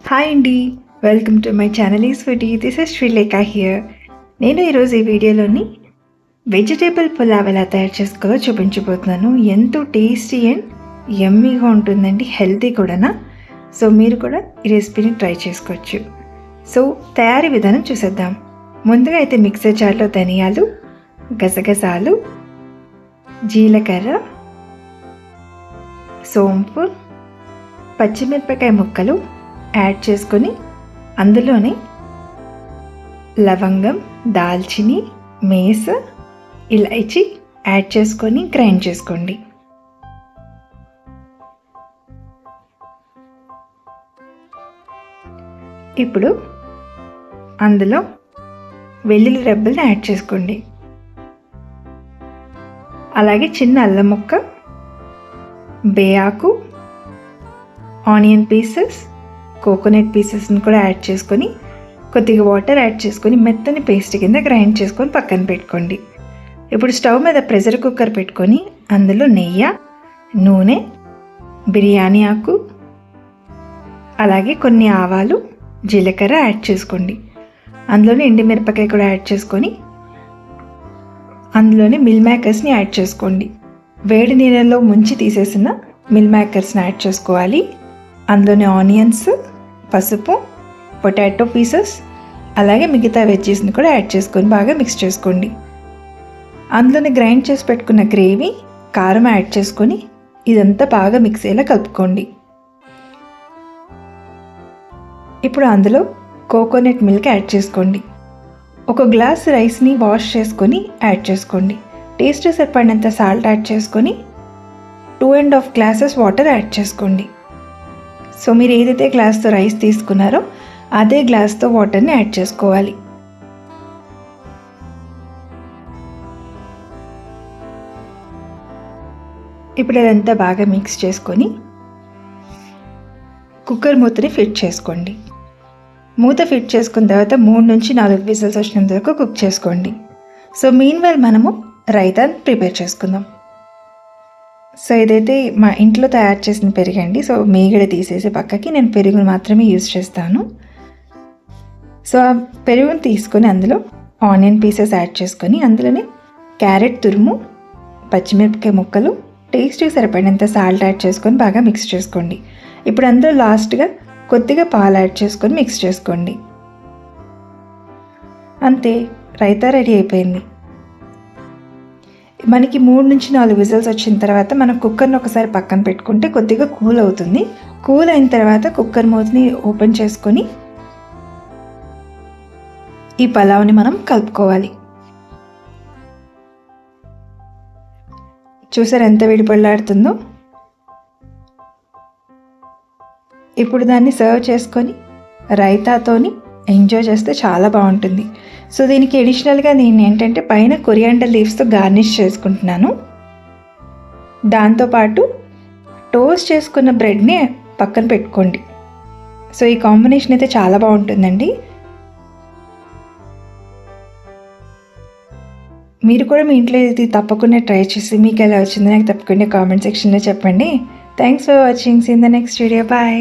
Hi అండి, welcome to my channel is foodie. This is Srilekha here. నేను ఈరోజు ఈ వీడియోలోని వెజిటేబుల్ పులావ్ ఎలా తయారు చేసుకోవాలో చూపించబోతున్నాను. ఎంతో టేస్టీ అండ్ యమ్మీగా ఉంటుందండి, హెల్తీ కూడానా. సో మీరు కూడా ఈ రెసిపీని ట్రై చేసుకోవచ్చు. సో తయారీ విధానం చూసేద్దాం. ముందుగా అయితే మిక్సర్ జార్లో ధనియాలు, గసగసాలు, జీలకర్ర, సోంపు, పచ్చిమిరపకాయ ముక్కలు యాడ్ చేసుకొని అందులోనే లవంగం, దాల్చిని, మేస, ఇలైచి యాడ్ చేసుకొని గ్రైండ్ చేసుకోండి. ఇప్పుడు అందులో వెల్లుల్లి రెబ్బల్ని యాడ్ చేసుకోండి. అలాగే చిన్న అల్లం ముక్క, బేయాకు, ఆనియన్ పీసెస్, కోకోనట్ పీసెస్ని కూడా యాడ్ చేసుకొని కొద్దిగా వాటర్ యాడ్ చేసుకొని మెత్తని పేస్ట్ కింద గ్రైండ్ చేసుకొని పక్కన పెట్టుకోండి. ఇప్పుడు స్టవ్ మీద ప్రెషర్ కుక్కర్ పెట్టుకొని అందులో నెయ్యి, నూనె, బిర్యానీ ఆకు, అలాగే కొన్ని ఆవాలు, జీలకర్ర యాడ్ చేసుకోండి. అందులోనే ఎండుమిరపకాయ కూడా యాడ్ చేసుకొని అందులోనే మిల్ మేకర్స్ని యాడ్ చేసుకోండి. వేడి నీళ్ళలో ముంచి తీసేసిన మిల్ మేకర్స్ని యాడ్ చేసుకోవాలి. అందులోనే ఆనియన్స్, పసుపు, పొటాటో పీసెస్, అలాగే మిగతా వెజ్జెస్ని కూడా యాడ్ చేసుకొని బాగా మిక్స్ చేసుకోండి. అందులోనే గ్రైండ్ చేసి పెట్టుకున్న గ్రేవీ, కారం యాడ్ చేసుకొని ఇదంతా బాగా మిక్స్ అయ్యేలా కలుపుకోండి. ఇప్పుడు అందులో కోకోనట్ మిల్క్ యాడ్ చేసుకోండి. ఒక గ్లాస్ రైస్ని వాష్ చేసుకొని యాడ్ చేసుకోండి. టేస్ట్ సరిపడినంత సాల్ట్ యాడ్ చేసుకొని 2.5 గ్లాసెస్ వాటర్ యాడ్ చేసుకోండి. సో మీరు ఏదైతే గ్లాస్తో రైస్ తీసుకున్నారో అదే గ్లాస్తో వాటర్ని యాడ్ చేసుకోవాలి. ఇప్పుడు అదంతా బాగా మిక్స్ చేసుకొని కుక్కర్ మూతని ఫిట్ చేసుకోండి. మూత ఫిట్ చేసుకున్న తర్వాత 3 నుంచి 4 విజిల్స్ వచ్చినంత వరకు కుక్ చేసుకోండి. సో మీన్వైల్ మనము రైతాని ప్రిపేర్ చేసుకుందాం. సో ఇదైతే మా ఇంట్లో తయారు చేసిన పెరుగండి. సో మీగడ తీసేసి పక్కకి నేను పెరుగును మాత్రమే యూజ్ చేస్తాను. సో ఆ పెరుగును తీసుకొని అందులో ఆనియన్ పీసెస్ యాడ్ చేసుకొని అందులోనే క్యారెట్ తురుము, పచ్చిమిరపకాయ ముక్కలు, టేస్ట్కి సరిపడినంత సాల్ట్ యాడ్ చేసుకొని బాగా మిక్స్ చేసుకోండి. ఇప్పుడు అందులో లాస్ట్గా కొద్దిగా పాలు యాడ్ చేసుకొని మిక్స్ చేసుకోండి. అంతే, రైతా రెడీ అయిపోయింది. మనకి 3 నుంచి 4 విజిల్స్ వచ్చిన తర్వాత మనం కుక్కర్ని ఒకసారి పక్కన పెట్టుకుంటే కొద్దిగా కూల్ అవుతుంది. కూల్ అయిన తర్వాత కుక్కర్ మూతని ఓపెన్ చేసుకొని ఈ పలావ్ని మనం కలుపుకోవాలి. చూసారు ఎంత విడిపళ్ళాడుతుందో. ఇప్పుడు దాన్ని సర్వ్ చేసుకొని రైతాతోని ఎంజాయ్ చేస్తే చాలా బాగుంటుంది. సో దీనికి అడిషనల్గా నేను ఏంటంటే పైన కొరియాండర్ లీవ్స్తో గార్నిష్ చేసుకుంటున్నాను. దాంతోపాటు టోస్ట్ చేసుకున్న బ్రెడ్ని పక్కన పెట్టుకోండి. సో ఈ కాంబినేషన్ అయితే చాలా బాగుంటుందండి. మీరు కూడా మీ ఇంట్లో ఇది తప్పకుండా ట్రై చేసి మీకు ఎలా వచ్చిందో నాకు తప్పకుండా కామెంట్ సెక్షన్లో చెప్పండి. Thanks for watching. See in the next video. Bye.